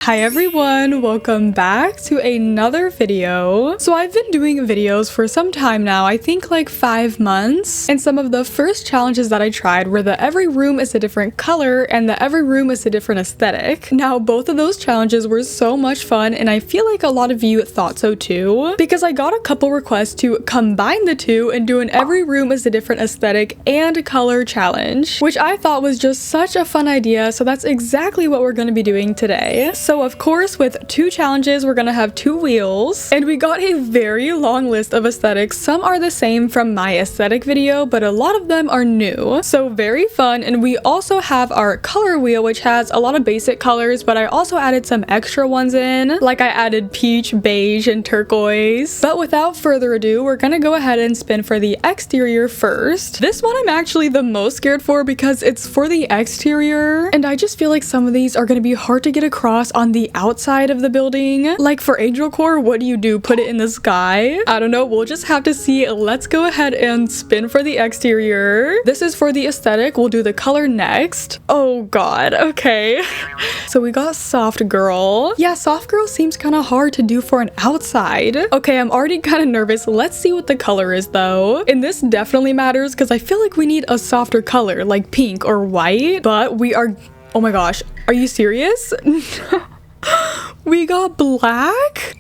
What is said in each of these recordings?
Hi everyone, welcome back to another video. So I've been doing videos for some time now, I think like 5 months, and some of the first challenges that I tried were the every room is a different color and the every room is a different aesthetic. Now both of those challenges were so much fun and I feel like a lot of you thought so too, because I got a couple requests to combine the two and do an every room is a different aesthetic and color challenge, which I thought was just such a fun idea, so that's exactly what we're going to be doing today. So of course with 2 challenges we're gonna have 2 wheels, and we got a very long list of aesthetics. Some are the same from my aesthetic video, but a lot of them are new, so very fun. And we also have our color wheel, which has a lot of basic colors, but I also added some extra ones in, like I added peach, beige, and turquoise. But without further ado, we're gonna go ahead and spin for the exterior first. This one I'm actually the most scared for because it's for the exterior, and I just feel like some of these are gonna be hard to get across on the outside of the building. Like for Angel Core, what do? Put it in the sky? I don't know, we'll just have to see. Let's go ahead and spin for the exterior. This is for the aesthetic, we'll do the color next. Oh god, okay. So we got Soft Girl. Yeah, Soft Girl seems kind of hard to do for an outside. Okay, I'm already kind of nervous. Let's see what the color is though. And this definitely matters because I feel like we need a softer color, like pink or white, but we are... Oh my gosh, are you serious? We got black?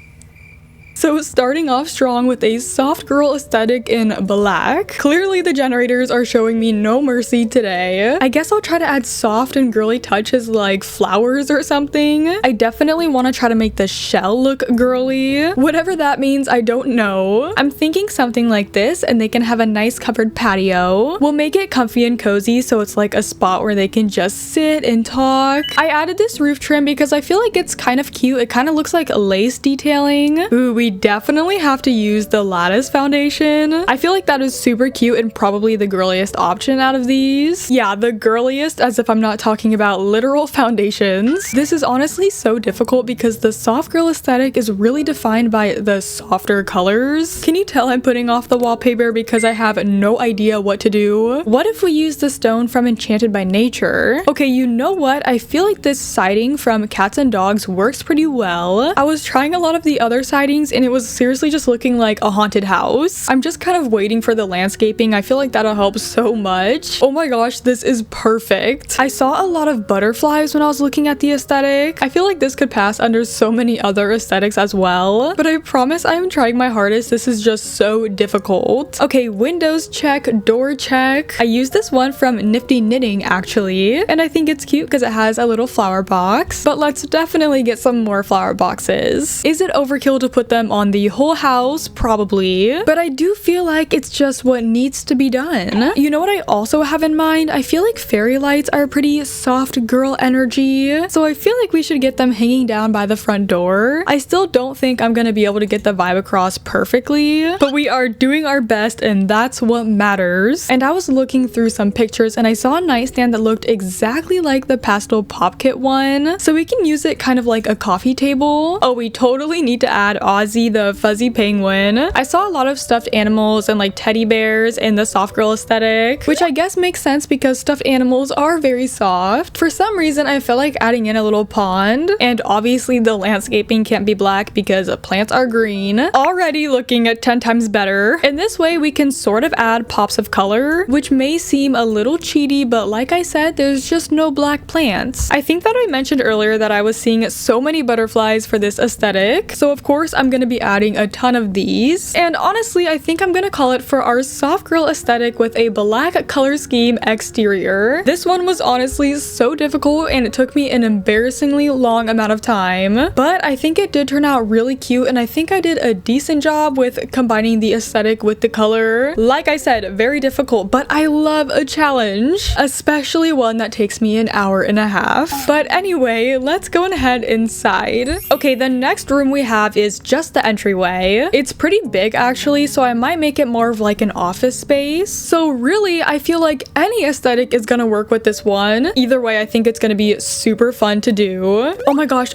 So starting off strong with a soft girl aesthetic in black. Clearly the generators are showing me no mercy today. I guess I'll try to add soft and girly touches like flowers or something. I definitely want to try to make the shell look girly. Whatever that means, I don't know. I'm thinking something like this, and they can have a nice covered patio. We'll make it comfy and cozy so it's like a spot where they can just sit and talk. I added this roof trim because I feel like it's kind of cute. It kind of looks like lace detailing. Ooh, we definitely have to use the lattice foundation. I feel like that is super cute and probably the girliest option out of these. Yeah, the girliest, as if I'm not talking about literal foundations. This is honestly so difficult because the soft girl aesthetic is really defined by the softer colors. Can you tell I'm putting off the wallpaper because I have no idea what to do? What if we use the stone from Enchanted by Nature? Okay, you know what? I feel like this siding from Cats and Dogs works pretty well. I was trying a lot of the other sidings and it was seriously just looking like a haunted house. I'm just kind of waiting for the landscaping. I feel like that'll help so much. Oh my gosh, this is perfect. I saw a lot of butterflies when I was looking at the aesthetic. I feel like this could pass under so many other aesthetics as well, but I promise I am trying my hardest. This is just so difficult. Okay, windows check, door check. I used this one from Nifty Knitting actually, and I think it's cute because it has a little flower box, but let's definitely get some more flower boxes. Is it overkill to put them on the whole house? Probably, but I do feel like it's just what needs to be done. You know what I also have in mind? I feel like fairy lights are pretty soft girl energy, so I feel like we should get them hanging down by the front door. I still don't think I'm gonna be able to get the vibe across perfectly, but we are doing our best and that's what matters. And I was looking through some pictures and I saw a nightstand that looked exactly like the pastel pop kit one, so we can use it kind of like a coffee table. Oh, we totally need to add Ozzy the fuzzy penguin. I saw a lot of stuffed animals and like teddy bears in the soft girl aesthetic, which I guess makes sense because stuffed animals are very soft. For some reason I felt like adding in a little pond, and obviously the landscaping can't be black because plants are green. Already looking at 10 times better. In this way we can sort of add pops of color, which may seem a little cheaty, but like I said, there's just no black plants. I think that I mentioned earlier that I was seeing so many butterflies for this aesthetic, so of course I'm gonna be adding a ton of these, and honestly I think I'm gonna call it for our soft girl aesthetic with a black color scheme exterior. This one was honestly so difficult and it took me an embarrassingly long amount of time, but I think it did turn out really cute, and I think I did a decent job with combining the aesthetic with the color. Like I said, very difficult, but I love a challenge, especially one that takes me an hour and a half. But anyway, let's go ahead inside. Okay, the next room we have is just just the entryway. It's pretty big actually, so I might make it more of like an office space. So really, I feel like any aesthetic is gonna work with this one. Either way, I think it's gonna be super fun to do. Oh my gosh,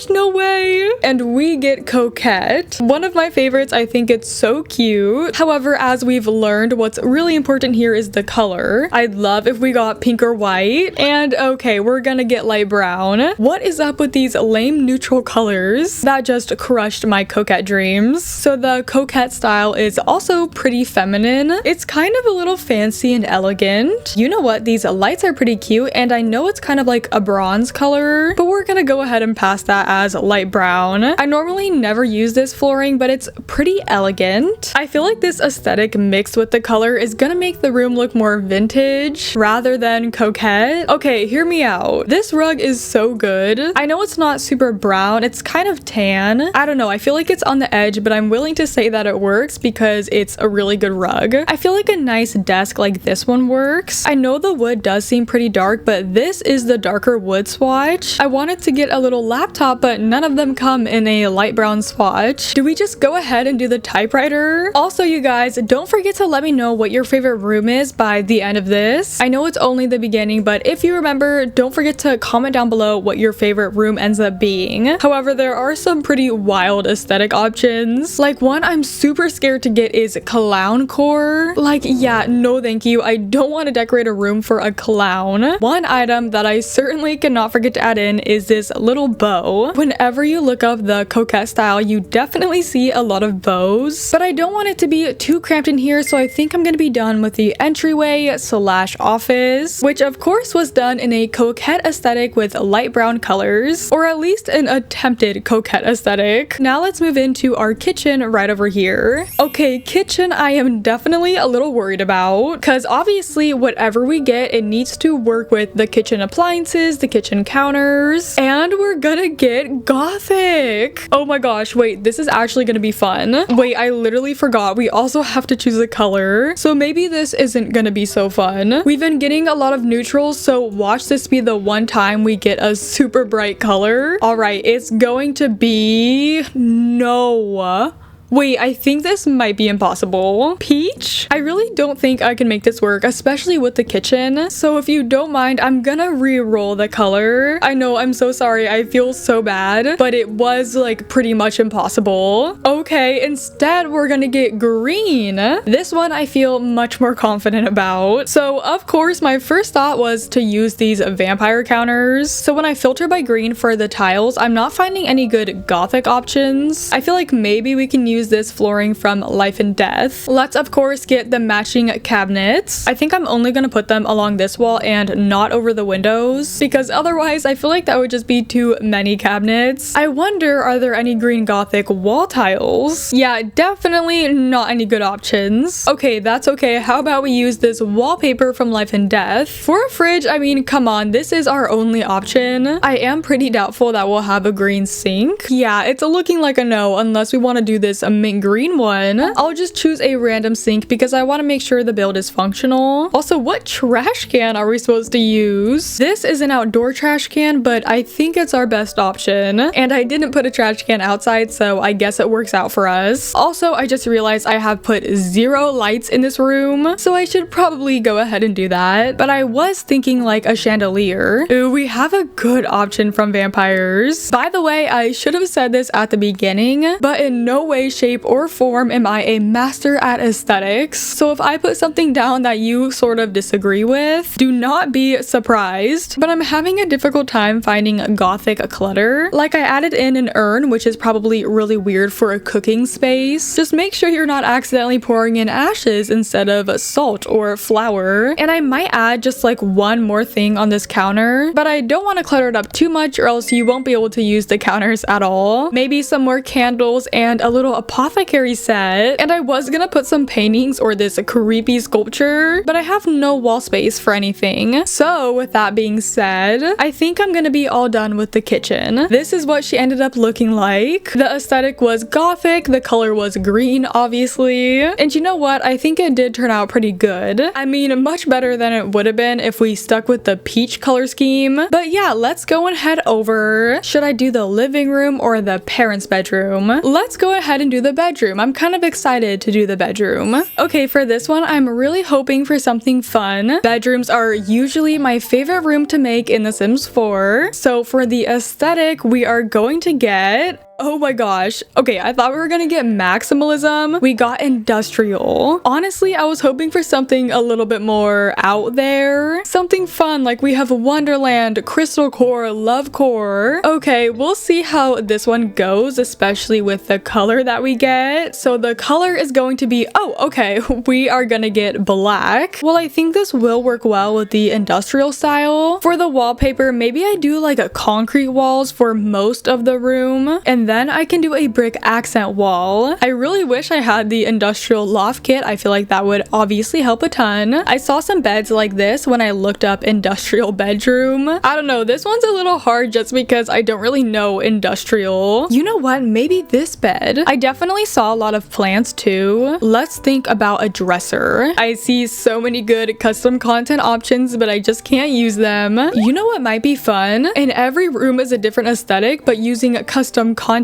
no way. And we get Coquette. One of my favorites. I think it's so cute. However, as we've learned, what's really important here is the color. I'd love if we got pink or white. And okay, we're gonna get light brown. What is up with these lame neutral colors? That just crushed my Coquette dreams. So the Coquette style is also pretty feminine. It's kind of a little fancy and elegant. You know what? These lights are pretty cute, and I know it's kind of like a bronze color, but we're gonna go ahead and pass that as light brown. I normally never use this flooring, but it's pretty elegant. I feel like this aesthetic mixed with the color is gonna make the room look more vintage rather than coquette. Okay, hear me out. This rug is so good. I know it's not super brown, it's kind of tan. I don't know, I feel like it's on the edge, but I'm willing to say that it works because it's a really good rug. I feel like a nice desk like this one works. I know the wood does seem pretty dark, but this is the darker wood swatch. I wanted to get a little laptop, but none of them come in a light brown swatch. Do we just go ahead and do the typewriter? Also, you guys, don't forget to let me know what your favorite room is by the end of this. I know it's only the beginning, but if you remember, don't forget to comment down below what your favorite room ends up being. However, there are some pretty wild aesthetic options. Like one I'm super scared to get is clown core. Like, yeah, no thank you. I don't want to decorate a room for a clown. One item that I certainly cannot forget to add in is this little bow. Whenever you look up the Coquette style, you definitely see a lot of bows, but I don't want it to be too cramped in here, so I think I'm gonna be done with the entryway slash office, which of course was done in a coquette aesthetic with light brown colors, or at least an attempted coquette aesthetic. Now let's move into our kitchen right over here. Okay, kitchen I am definitely a little worried about, because obviously whatever we get, it needs to work with the kitchen appliances, the kitchen counters, and we're gonna get gothic. Oh my gosh, wait, this is actually gonna be fun. Wait, I literally forgot we also have to choose a color, so maybe this isn't gonna be so fun. We've been getting a lot of neutrals, so watch this be the one time we get a super bright color. All right, it's going to be no. Wait, I think this might be impossible. Peach? I really don't think I can make this work, especially with the kitchen. So if you don't mind, I'm gonna re-roll the color. I know, I'm so sorry. I feel so bad, but it was like pretty much impossible. Okay, instead we're gonna get green. This one I feel much more confident about. So of course, my first thought was to use these vampire counters. So when I filter by green for the tiles, I'm not finding any good gothic options. I feel like maybe we can use this flooring from Life and Death. Let's of course get the matching cabinets. I think I'm only gonna put them along this wall and not over the windows, because otherwise I feel like that would just be too many cabinets. I wonder, are there any green gothic wall tiles? Yeah, definitely not any good options. Okay, that's okay. How about we use this wallpaper from Life and Death? For a fridge, I mean, come on, this is our only option. I am pretty doubtful that we'll have a green sink. Yeah, it's looking like a no, unless we want to do this mint green one. I'll just choose a random sink because I want to make sure the build is functional. Also, what trash can are we supposed to use? This is an outdoor trash can, but I think it's our best option. And I didn't put a trash can outside, so I guess it works out for us. Also, I just realized I have put 0 lights in this room, so I should probably go ahead and do that. But I was thinking like a chandelier. Ooh, we have a good option from vampires. By the way, I should have said this at the beginning, but in no way, shape, or form am I a master at aesthetics. So if I put something down that you sort of disagree with, do not be surprised. But I'm having a difficult time finding gothic clutter. Like, I added in an urn, which is probably really weird for a cooking space. Just make sure you're not accidentally pouring in ashes instead of salt or flour. And I might add just like one more thing on this counter, but I don't want to clutter it up too much or else you won't be able to use the counters at all. Maybe some more candles and a little apothecary set, and I was gonna put some paintings or this creepy sculpture, but I have no wall space for anything. So with that being said, I think I'm gonna be all done with the kitchen. This is what she ended up looking like. The aesthetic was gothic, the color was green obviously, and you know what, I think it did turn out pretty good. I mean, much better than it would have been if we stuck with the peach color scheme. But yeah, let's go and head over. Should I do the living room or the parents' bedroom? Let's go ahead and do the bedroom. I'm kind of excited to do the bedroom. Okay, for this one, I'm really hoping for something fun. Bedrooms are usually my favorite room to make in The Sims 4. So for the aesthetic, we are going to get... Oh my gosh. Okay, I thought we were gonna get maximalism. We got industrial. Honestly, I was hoping for something a little bit more out there. Something fun, like we have Wonderland, Crystal Core, Love Core. Okay, we'll see how this one goes, especially with the color that we get. So the color is going to be, oh, okay, we are gonna get black. Well, I think this will work well with the industrial style. For the wallpaper, maybe I do like a concrete walls for most of the room, and then I can do a brick accent wall. I really wish I had the industrial loft kit. I feel like that would obviously help a ton. I saw some beds like this when I looked up industrial bedroom. I don't know, this one's a little hard just because I don't really know industrial. You know what, maybe this bed. I definitely saw a lot of plants too. Let's think about a dresser. I see so many good custom content options, but I just can't use them. You know what might be fun? In every room is a different aesthetic, but using custom content.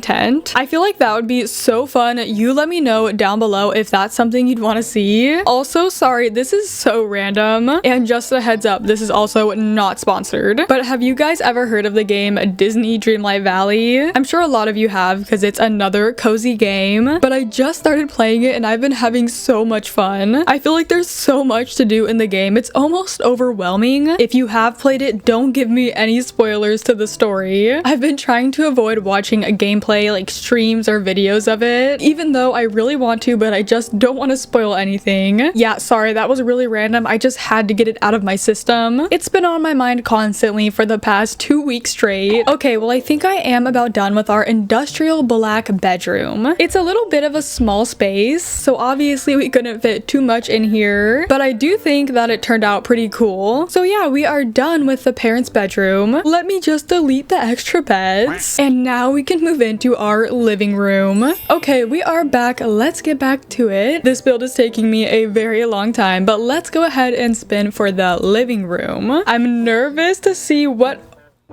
I feel like that would be so fun. You let me know down below if that's something you'd want to see. Also, sorry, this is so random. And just a heads up, this is also not sponsored. But have you guys ever heard of the game Disney Dreamlight Valley? I'm sure a lot of you have because it's another cozy game. But I just started playing it and I've been having so much fun. I feel like there's so much to do in the game. It's almost overwhelming. If you have played it, don't give me any spoilers to the story. I've been trying to avoid watching a gameplay like streams or videos of it, even though I really want to, but I just don't want to spoil anything. Yeah, sorry, that was really random. I just had to get it out of my system. It's been on my mind constantly for the past 2 weeks straight. Okay, well, I think I am about done with our industrial black bedroom. It's a little bit of a small space, so obviously we couldn't fit too much in here, but I do think that it turned out pretty cool. So yeah, we are done with the parents' bedroom. Let me just delete the extra beds, and now we can move into our living room. Okay, we are back. Let's get back to it. This build is taking me a very long time, but let's go ahead and spin for the living room. I'm nervous to see what...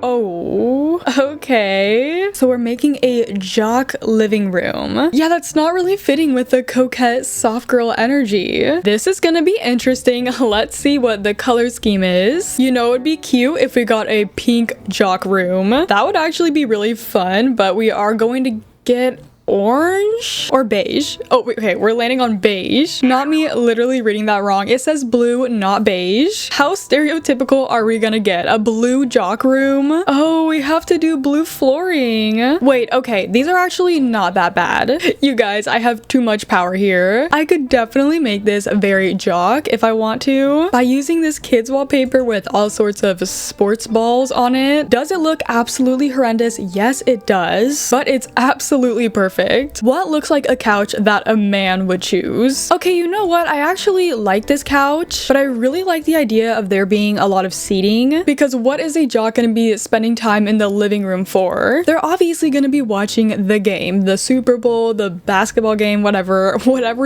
Oh, okay. So we're making a jock living room. Yeah, that's not really fitting with the coquette soft girl energy. This is gonna be interesting. Let's see what the color scheme is. You know, it'd be cute if we got a pink jock room. That would actually be really fun, but we are going to get orange or beige. Oh, wait, okay, we're landing on beige. Not me literally reading that wrong. It says blue, not beige. How stereotypical are we gonna get? A blue jock room? Oh, we have to do blue flooring. Wait, okay, these are actually not that bad. You guys, I have too much power here. I could definitely make this very jock if I want to by using this kids wallpaper with all sorts of sports balls on it. Does it look absolutely horrendous? Yes, it does, but it's absolutely perfect. What looks like a couch that a man would choose? Okay, you know what? I actually like this couch, but I really like the idea of there being a lot of seating, because what is a jock going to be spending time in the living room for? They're obviously going to be watching the game, the Super Bowl, the basketball game, whatever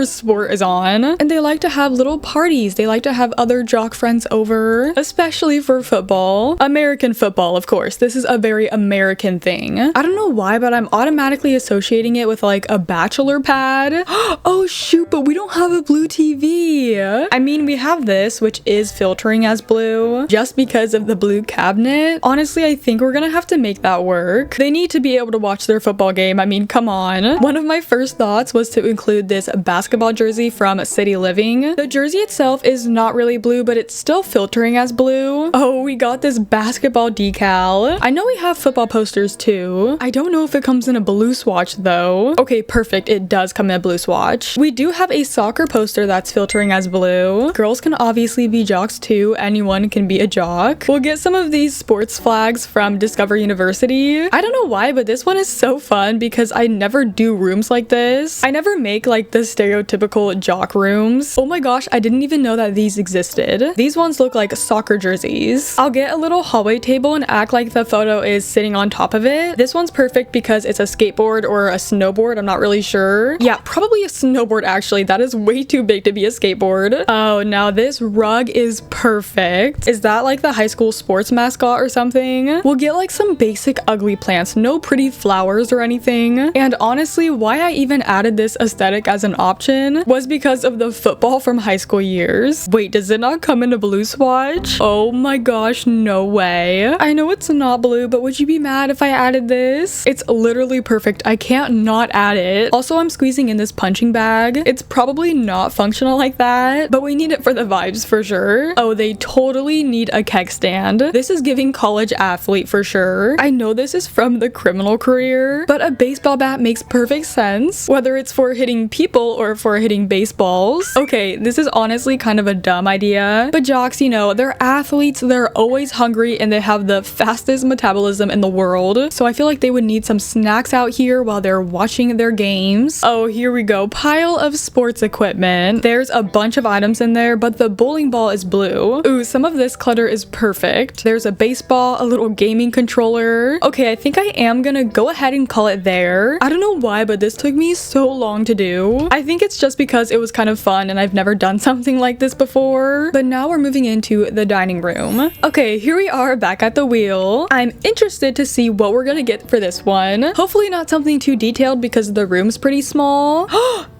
sport is on. And they like to have little parties. They like to have other jock friends over, especially for football. American football, of course. This is a very American thing. I don't know why, but I'm automatically associating it with like a bachelor pad. Oh shoot, but we don't have a blue TV. I mean, we have this, which is filtering as blue just because of the blue cabinet. Honestly, I think we're gonna have to make that work. They need to be able to watch their football game. I mean, come on. One of my first thoughts was to include this basketball jersey from City Living. The jersey itself is not really blue, but it's still filtering as blue. Oh, we got this basketball decal. I know we have football posters too. I don't know if it comes in a blue swatch though. though. Okay, perfect. It does come in a blue swatch. We do have a soccer poster that's filtering as blue. Girls can obviously be jocks too. Anyone can be a jock. We'll get some of these sports flags from Discover University. I don't know why, but this one is so fun because I never do rooms like this. I never make like the stereotypical jock rooms. Oh my gosh, I didn't even know that these existed. These ones look like soccer jerseys. I'll get a little hallway table and act like the photo is sitting on top of it. This one's perfect because it's a skateboard or a snowboard. I'm not really sure. Yeah, probably a snowboard actually. That is way too big to be a skateboard. Oh, now this rug is perfect. Is that like the high school sports mascot or something? We'll get like some basic ugly plants, no pretty flowers or anything. And honestly, why I even added this aesthetic as an option was because of the football from high school years. Wait, does it not come in a blue swatch? Oh my gosh, no way. I know it's not blue, but would you be mad if I added this? It's literally perfect. I can't not add it. Also, I'm squeezing in this punching bag. It's probably not functional like that, but we need it for the vibes for sure. Oh, they totally need a keg stand. This is giving college athlete for sure. I know this is from the criminal career, but a baseball bat makes perfect sense, whether it's for hitting people or for hitting baseballs. Okay, this is honestly kind of a dumb idea, but jocks, you know, they're athletes, they're always hungry, and they have the fastest metabolism in the world, so I feel like they would need some snacks out here while they're watching their games. Oh, here we go. Pile of sports equipment. There's a bunch of items in there, but the bowling ball is blue. Ooh, some of this clutter is perfect. There's a baseball, a little gaming controller. Okay, I think I am gonna go ahead and call it there. I don't know why, but this took me so long to do. I think it's just because it was kind of fun and I've never done something like this before. But now we're moving into the dining room. Okay, here we are back at the wheel. I'm interested to see what we're gonna get for this one. Hopefully not something too detailed because the room's pretty small.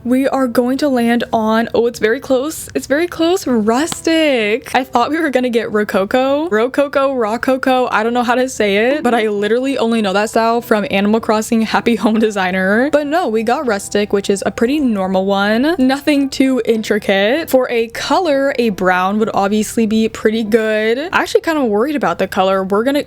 We are going to land on, oh, it's very close. It's very close. Rustic. I thought we were gonna get Rococo. Rococo. I don't know how to say it, but I literally only know that style from Animal Crossing Happy Home Designer. But no, we got rustic, which is a pretty normal one. Nothing too intricate. For a color, a brown would obviously be pretty good. I'm actually kind of worried about the color. We're gonna...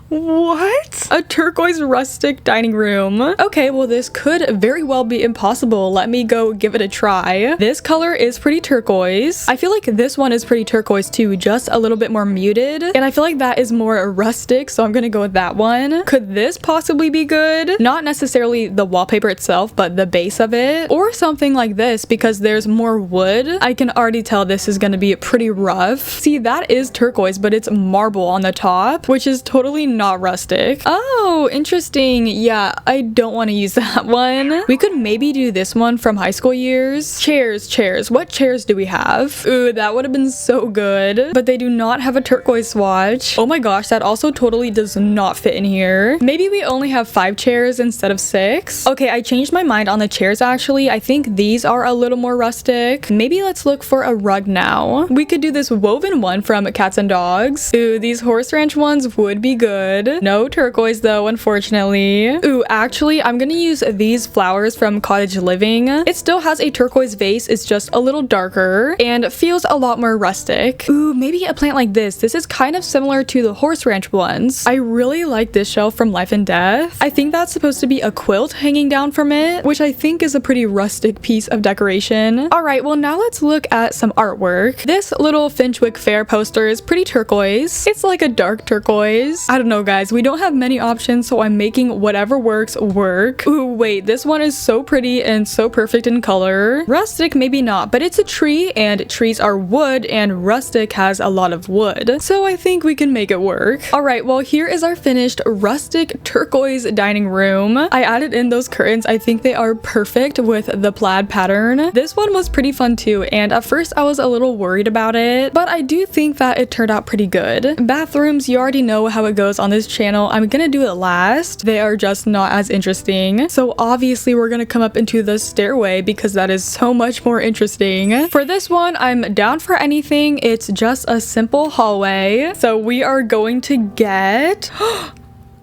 What? A turquoise rustic dining room. Okay, well this could very well be impossible. Let me go give it a try. This color is pretty turquoise. I feel like this one is pretty turquoise too, just a little bit more muted. And I feel like that is more rustic, so I'm gonna go with that one. Could this possibly be good? Not necessarily the wallpaper itself, but the base of it. Or something like this, because there's more wood. I can already tell this is gonna be pretty rough. See, that is turquoise, but it's marble on the top, which is totally not rustic. Oh, interesting. Yeah, I don't want to use that one. We could maybe do this one from high school years. Chairs. What chairs do we have? Ooh, that would have been so good, but they do not have a turquoise swatch. Oh my gosh, that also totally does not fit in here. Maybe we only have 5 chairs instead of 6. Okay, I changed my mind on the chairs actually. I think these are a little more rustic. Maybe let's look for a rug now. We could do this woven one from Cats and Dogs. Ooh, these horse ranch ones would be good. No turquoise though, unfortunately. Ooh, actually, I'm gonna use these flowers from Cottage Living. It still has a turquoise vase, it's just a little darker and feels a lot more rustic. Ooh, maybe a plant like this. This is kind of similar to the horse ranch ones. I really like this shelf from Life and Death. I think that's supposed to be a quilt hanging down from it, which I think is a pretty rustic piece of decoration. All right, well now let's look at some artwork. This little Finchwick Fair poster is pretty turquoise. It's like a dark turquoise. I don't know, guys, we don't have many options, so I'm making whatever works work. Ooh, wait, this one is so pretty and so perfect in color. Rustic, maybe not, but it's a tree and trees are wood and rustic has a lot of wood, so I think we can make it work. All right, well here is our finished rustic turquoise dining room. I added in those curtains. I think they are perfect with the plaid pattern. This one was pretty fun too, and at first I was a little worried about it, but I do think that it turned out pretty good. Bathrooms, you already know how it goes on this channel. I'm gonna do it last. They are just not as interesting. So obviously we're gonna come up into the stairway because that is so much more interesting. For this one, I'm down for anything. It's just a simple hallway. So we are going to get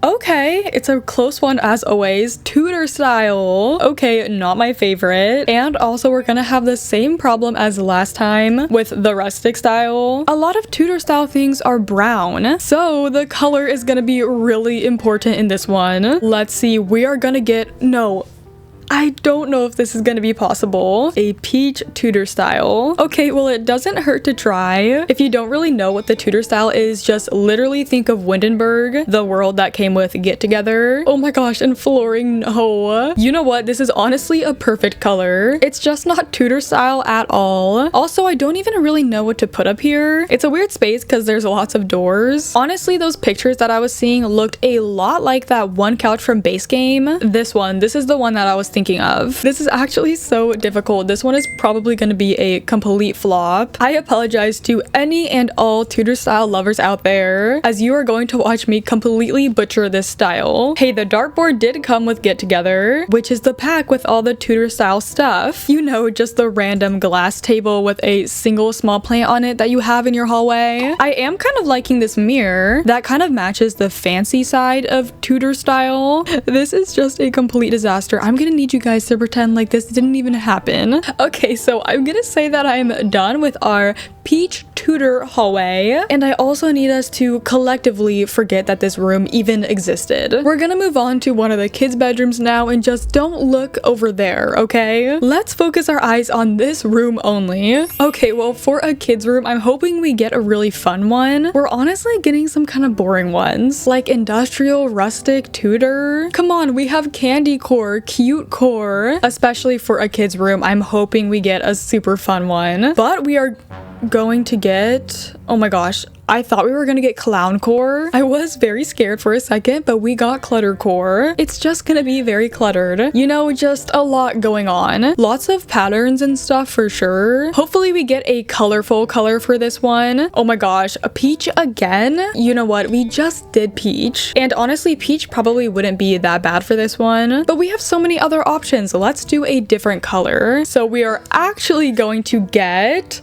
Okay, it's a close one as always. Tudor style. Okay, not my favorite. And also we're gonna have the same problem as last time with the rustic style. A lot of Tudor style things are brown, so the color is gonna be really important in this one. Let's see, we are gonna get, no, I don't know if this is gonna be possible. A peach Tudor style. Okay, well, it doesn't hurt to try. If you don't really know what the Tudor style is, just literally think of Windenburg, the world that came with Get Together. Oh my gosh, and flooring, no. You know what? This is honestly a perfect color. It's just not Tudor style at all. Also, I don't even really know what to put up here. It's a weird space because there's lots of doors. Honestly, those pictures that I was seeing looked a lot like that one couch from Base Game. This is the one that I was thinking of. This is actually so difficult. This one is probably going to be a complete flop. I apologize to any and all Tudor style lovers out there, as you are going to watch me completely butcher this style. Hey, the dartboard did come with Get Together, which is the pack with all the Tudor style stuff. You know, just the random glass table with a single small plant on it that you have in your hallway. I am kind of liking this mirror. That kind of matches the fancy side of Tudor style. This is just a complete disaster. I'm gonna need you guys to pretend like this didn't even happen. Okay, so I'm gonna say that I'm done with our peach Tudor hallway, and I also need us to collectively forget that this room even existed. We're gonna move on to one of the kids' bedrooms now, and just don't look over there, okay? Let's focus our eyes on this room only. Okay, well, for a kids' room, I'm hoping we get a really fun one. We're honestly getting some kind of boring ones, like industrial, rustic, Tudor. Come on, we have candy core, cute core. Especially for a kids' room, I'm hoping we get a super fun one. But we are going to get, oh my gosh, I thought we were gonna get clown core. I was very scared for a second, but we got clutter core. It's just gonna be very cluttered. You know, just a lot going on. Lots of patterns and stuff for sure. Hopefully we get a colorful color for this one. Oh my gosh, a peach again? You know what? We just did peach. And honestly, peach probably wouldn't be that bad for this one. But we have so many other options. Let's do a different color. So we are actually going to get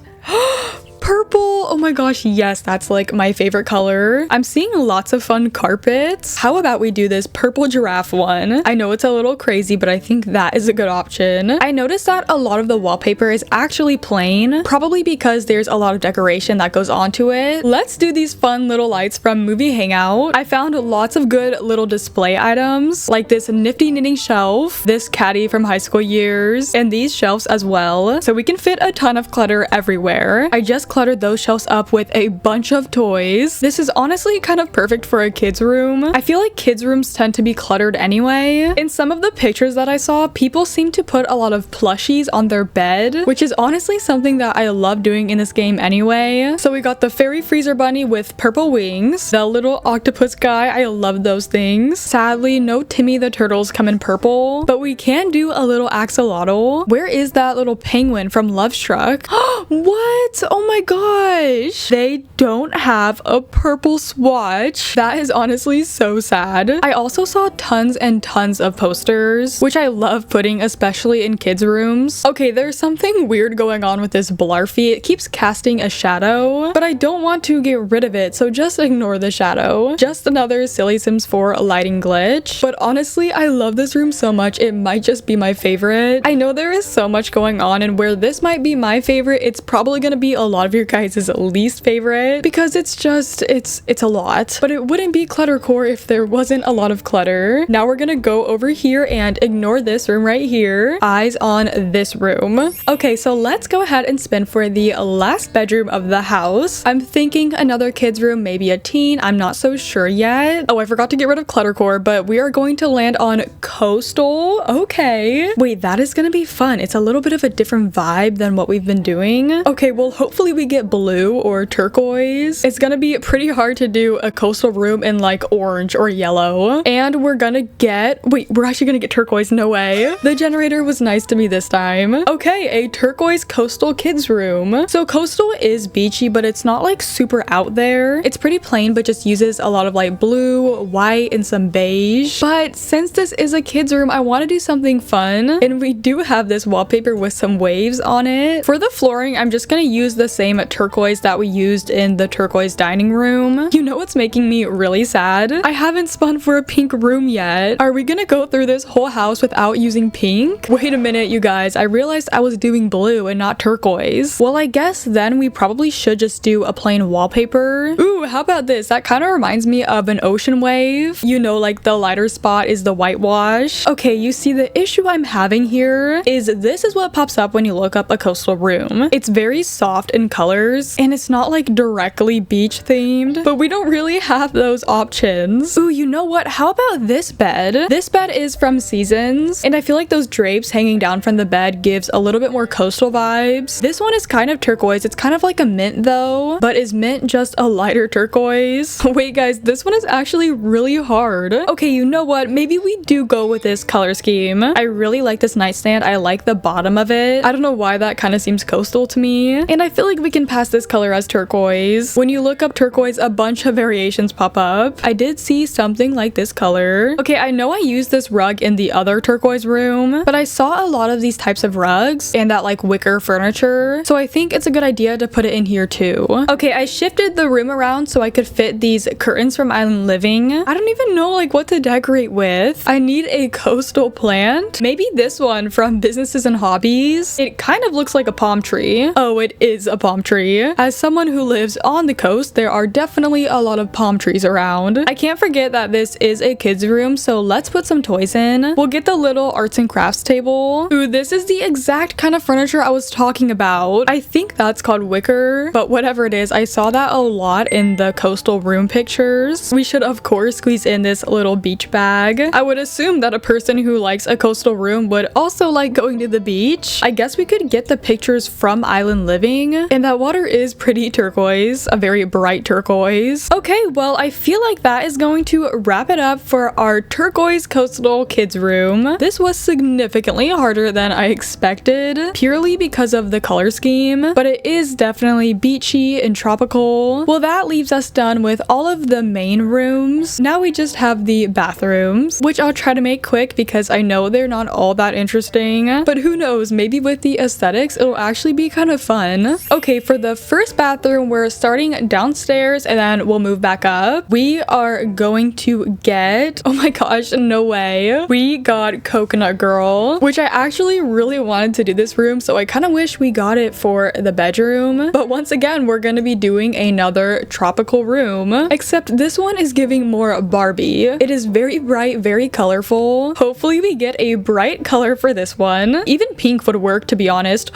purple. Oh my gosh, yes, that's like my favorite color. I'm seeing lots of fun carpets. How about we do this purple giraffe one? I know it's a little crazy, but I think that is a good option. I noticed that a lot of the wallpaper is actually plain, probably because there's a lot of decoration that goes onto it. Let's do these fun little lights from Movie Hangout. I found lots of good little display items, like this nifty knitting shelf, this caddy from high school years, and these shelves as well, so we can fit a ton of clutter everywhere. I just cluttered those shelves up with a bunch of toys. This is honestly kind of perfect for a kid's room. I feel like kids' rooms tend to be cluttered anyway. In some of the pictures that I saw, people seem to put a lot of plushies on their bed, which is honestly something that I love doing in this game anyway. So we got the fairy freezer bunny with purple wings, the little octopus guy, I love those things. Sadly, no Timmy the Turtles come in purple, but we can do a little axolotl. Where is that little penguin from Love Struck? What? Oh my gosh, they don't have a purple swatch. That is honestly so sad. I also saw tons and tons of posters, which I love putting, especially in kids' rooms. Okay, there's something weird going on with this Blarfy. It keeps casting a shadow, but I don't want to get rid of it, so just ignore the shadow. Just another Silly Sims 4 lighting glitch. But honestly, I love this room so much, it might just be my favorite. I know there is so much going on, and where this might be my favorite, it's probably gonna be a lot of your guys' least favorite, because it's just, it's a lot. But it wouldn't be cluttercore if there wasn't a lot of clutter. Now we're gonna go over here and ignore this room right here. Eyes on this room. Okay, so let's go ahead and spin for the last bedroom of the house. I'm thinking another kid's room, maybe a teen. I'm not so sure yet. Oh, I forgot to get rid of cluttercore, but we are going to land on coastal. Okay. Wait, that is gonna be fun. It's a little bit of a different vibe than what we've been doing. Okay, well, hopefully we get blue or turquoise. It's gonna be pretty hard to do a coastal room in like orange or yellow. And we're gonna get, wait, we're actually gonna get turquoise, no way. The generator was nice to me this time. Okay, a turquoise coastal kids room. So coastal is beachy, but it's not like super out there. It's pretty plain, but just uses a lot of like blue, white, and some beige. But since this is a kids room, I want to do something fun. And we do have this wallpaper with some waves on it. For the flooring, I'm just gonna use the same same turquoise that we used in the turquoise dining room. You know what's making me really sad? I haven't spun for a pink room yet. Are we gonna go through this whole house without using pink? Wait a minute, you guys. I realized I was doing blue and not turquoise. Well, I guess then we probably should just do a plain wallpaper. Ooh, how about this? That kind of reminds me of an ocean wave. You know, like the lighter spot is the whitewash. Okay, you see the issue I'm having here is this is what pops up when you look up a coastal room. It's very soft in colors and it's not like directly beach themed, but we don't really have those options. Ooh, you know what? How about this bed? This bed is from Seasons and I feel like those drapes hanging down from the bed gives a little bit more coastal vibes. This one is kind of turquoise. It's kind of like a mint though, but is mint just a lighter turquoise? Wait guys, this one is actually really hard. Okay, you know what? Maybe we do go with this color scheme. I really like this nightstand. I like the bottom of it. I don't know why that kind of seems coastal to me. And I feel like we can pass this color as turquoise. When you look up turquoise, a bunch of variations pop up. I did see something like this color. Okay, I know I used this rug in the other turquoise room, but I saw a lot of these types of rugs and that like wicker furniture. So I think it's a good idea to put it in here too. Okay, I shifted the room around so I could fit these curtains from Island Living. I don't even know like what to decorate with. I need a coastal plant. Maybe this one from Businesses and Hobbies. It kind of looks like a palm tree. Oh, it is a palm tree. As someone who lives on the coast, there are definitely a lot of palm trees around. I can't forget that this is a kids room, so let's put some toys in. We'll get the little arts and crafts table. Ooh, this is the exact kind of furniture I was talking about. I think that's called wicker, but whatever it is, I saw that a lot in the coastal room pictures. We should of course squeeze in this little beach bag. I would assume that a person who likes a coastal room would also like going to the beach. I guess we could get the pictures from Island Living, and that water is pretty turquoise, a very bright turquoise. Okay, well, I feel like that is going to wrap it up for our turquoise coastal kids room. This was significantly harder than I expected, purely because of the color scheme, but it is definitely beachy and tropical. Well, that leaves us done with all of the main rooms. Now we just have the bathrooms, which I'll try to make quick because I know they're not all that interesting, but who knows, maybe with the aesthetics it'll actually be kind of fun. Okay, for the first bathroom, we're starting downstairs and then we'll move back up. We are going to get, oh my gosh, no way. We got Coconut Girl, which I actually really wanted to do this room, so I kind of wish we got it for the bedroom. But once again, we're going to be doing another tropical room, except this one is giving more Barbie. It is very bright, very colorful. Hopefully we get a bright color for this one. Even pink would work, to be honest.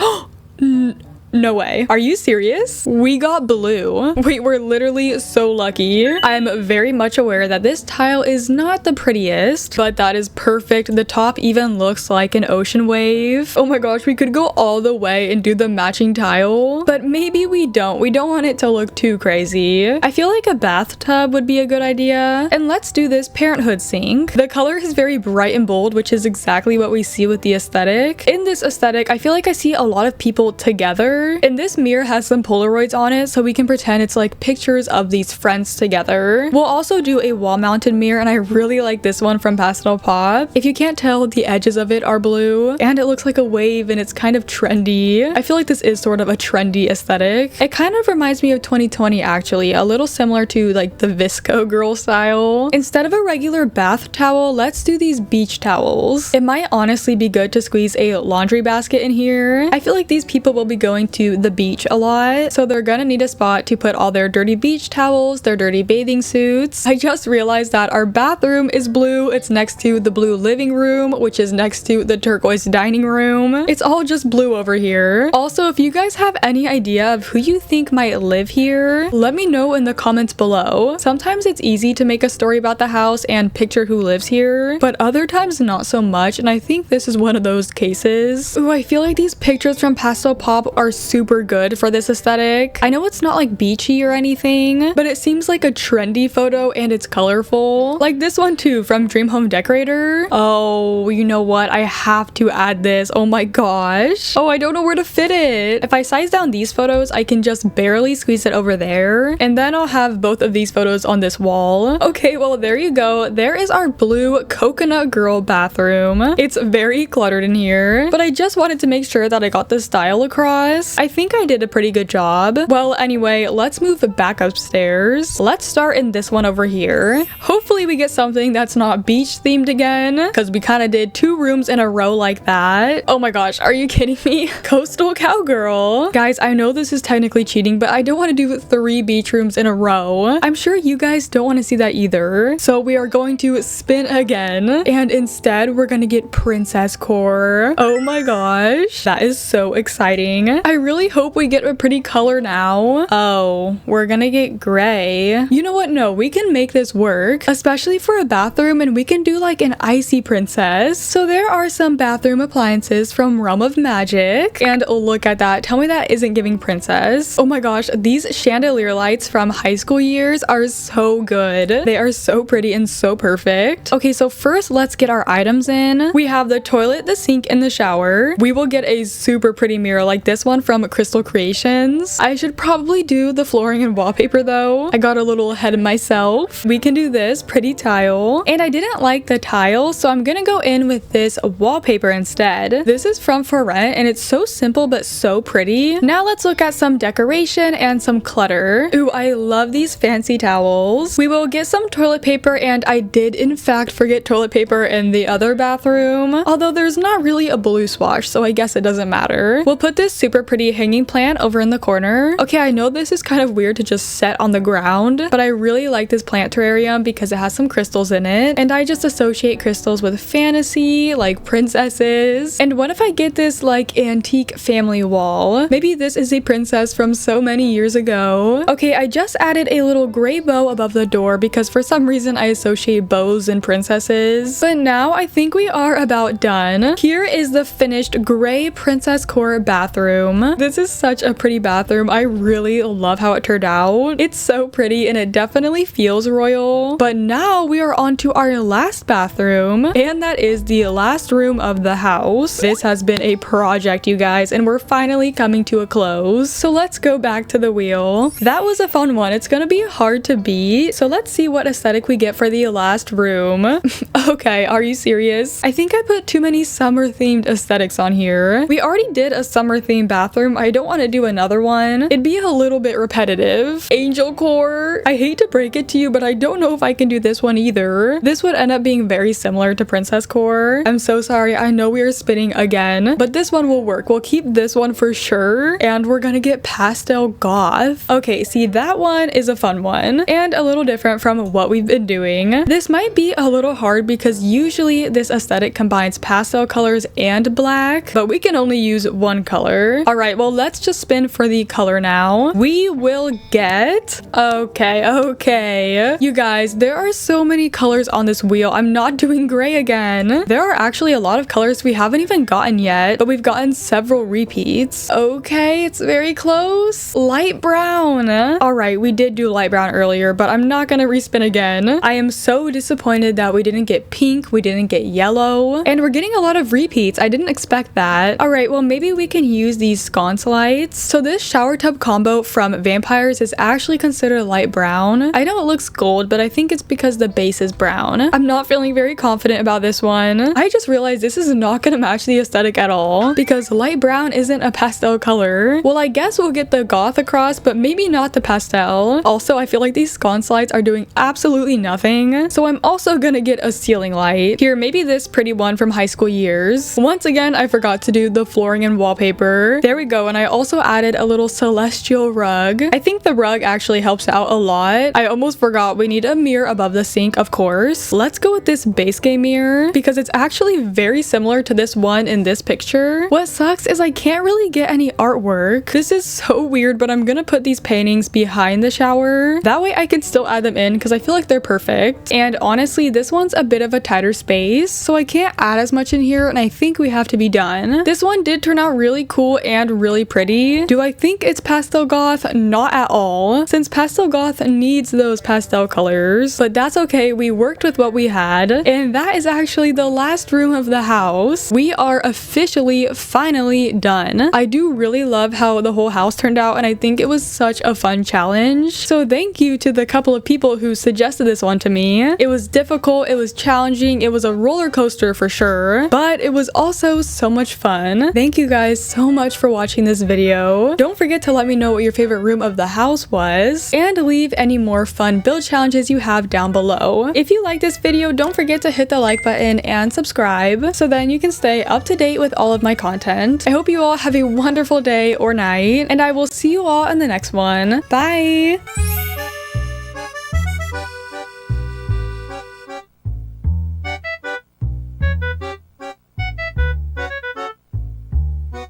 No way. Are you serious? We got blue. Wait, we're literally so lucky. I'm very much aware that this tile is not the prettiest, but that is perfect. The top even looks like an ocean wave. Oh my gosh, we could go all the way and do the matching tile, but maybe we don't. We don't want it to look too crazy. I feel like a bathtub would be a good idea. And let's do this Parenthood sink. The color is very bright and bold, which is exactly what we see with the aesthetic. In this aesthetic, I feel like I see a lot of people together. And this mirror has some Polaroids on it, so we can pretend it's like pictures of these friends together. We'll also do a wall-mounted mirror, and I really like this one from Pastel Pop. If you can't tell, the edges of it are blue, and it looks like a wave, and it's kind of trendy. I feel like this is sort of a trendy aesthetic. It kind of reminds me of 2020, actually, a little similar to like the Visco girl style. Instead of a regular bath towel, let's do these beach towels. It might honestly be good to squeeze a laundry basket in here. I feel like these people will be going to the beach a lot, so they're gonna need a spot to put all their dirty beach towels, their dirty bathing suits. I just realized that our bathroom is blue. It's next to the blue living room, which is next to the turquoise dining room. It's all just blue over here. Also, if you guys have any idea of who you think might live here, let me know in the comments below. Sometimes it's easy to make a story about the house and picture who lives here, but other times not so much, and I think this is one of those cases. Ooh, I feel like these pictures from Pastel Pop are super good for this aesthetic. I know it's not like beachy or anything, but it seems like a trendy photo and it's colorful. Like this one too from Dream Home Decorator. Oh, you know what? I have to add this. Oh my gosh. Oh, I don't know where to fit it. If I size down these photos, I can just barely squeeze it over there. And then I'll have both of these photos on this wall. Okay, well, there you go. There is our blue Coconut Girl bathroom. It's very cluttered in here. but I just wanted to make sure that I got the style across. I think I did a pretty good job. Well, anyway, let's move back upstairs. Let's start in this one over here. Hopefully we get something that's not beach themed again, because we kind of did 2 rooms in a row like that. Oh my gosh, are you kidding me? Coastal cowgirl. Guys, I know this is technically cheating, but I don't want to do 3 beach rooms in a row. I'm sure you guys don't want to see that either. So we are going to spin again, and instead we're going to get princess core. Oh my gosh, that is so exciting. I really hope we get a pretty color now. Oh, we're gonna get gray. You know what? No, we can make this work, especially for a bathroom, and we can do like an icy princess. So there are some bathroom appliances from Realm of Magic, and look at that. Tell me that isn't giving princess. Oh my gosh, these chandelier lights from high school years are so good. They are so pretty and so perfect. Okay, so first let's get our items in. We have the toilet, the sink, and the shower. We will get a super pretty mirror like this one from Crystal Creations. I should probably do the flooring and wallpaper though. I got a little ahead of myself. We can do this pretty tile, and I didn't like the tile, so I'm gonna go in with this wallpaper instead. This is from For Rent, and it's so simple but so pretty. Now let's look at some decoration and some clutter. Ooh, I love these fancy towels. We will get some toilet paper, and I did in fact forget toilet paper in the other bathroom, although there's not really a blue swatch, so I guess it doesn't matter. We'll put this super pretty hanging plant over in the corner. Okay, I know this is kind of weird to just set on the ground, but I really like this plant terrarium because it has some crystals in it, and I just associate crystals with fantasy, like princesses. And what if I get this like antique family wall? Maybe this is a princess from so many years ago. Okay, I just added a little gray bow above the door because for some reason I associate bows and princesses. But now I think we are about done. Here is the finished gray princess core bathroom. This is such a pretty bathroom. I really love how it turned out. It's so pretty and it definitely feels royal. But now we are on to our last bathroom, and that is the last room of the house. This has been a project, you guys, and we're finally coming to a close. So let's go back to the wheel. That was a fun one. It's gonna be hard to beat. So let's see what aesthetic we get for the last room. Okay, are you serious? I think I put too many summer themed aesthetics on here. We already did a summer themed bathroom. I don't want to do another one. It'd be a little bit repetitive. Angel core. I hate to break it to you, but I don't know if I can do this one either. This would end up being very similar to princess core. I'm so sorry. I know we are spinning again, but this one will work. We'll keep this one for sure, and we're gonna get pastel goth. Okay, see, that one is a fun one and a little different from what we've been doing. This might be a little hard because usually this aesthetic combines pastel colors and black, but we can only use one color. All right, well, let's just spin for the color now. We will get, okay. You guys, there are so many colors on this wheel. I'm not doing gray again. There are actually a lot of colors we haven't even gotten yet, but we've gotten several repeats. Okay, it's very close. Light brown. All right, we did do light brown earlier, but I'm not gonna respin again. I am so disappointed that we didn't get pink, we didn't get yellow, and we're getting a lot of repeats. I didn't expect that. All right, well, maybe we can use these sconce lights. So this shower tub combo from Vampires is actually considered light brown. I know it looks gold, but I think it's because the base is brown. I'm not feeling very confident about this one. I just realized this is not gonna match the aesthetic at all because light brown isn't a pastel color. Well, I guess we'll get the goth across, but maybe not the pastel. Also, I feel like these sconce lights are doing absolutely nothing, so I'm also gonna get a ceiling light. Here, maybe this pretty one from high school years. Once again, I forgot to do the flooring and wallpaper. There we go, and I also added a little celestial rug. I think the rug actually helps out a lot. I almost forgot we need a mirror above the sink, of course. Let's go with this base game mirror because it's actually very similar to this one in this picture. What sucks is I can't really get any artwork. This is so weird, but I'm gonna put these paintings behind the shower. That way I can still add them in because I feel like they're perfect. And honestly, this one's a bit of a tighter space, so I can't add as much in here, and I think we have to be done. This one did turn out really cool and really pretty. Do I think it's pastel goth? Not at all, since pastel goth needs those pastel colors, but that's okay. We worked with what we had, and that is actually the last room of the house. We are officially finally done. I do really love how the whole house turned out, and I think it was such a fun challenge. So thank you to the couple of people who suggested this one to me. It was difficult, it was challenging, it was a roller coaster for sure, but it was also also so much fun. Thank you guys so much for watching this video. Don't forget to let me know what your favorite room of the house was, and leave any more fun build challenges you have down below. If you like this video, don't forget to hit the like button and subscribe so then you can stay up to date with all of my content. I hope you all have a wonderful day or night, and I will see you all in the next one. Bye!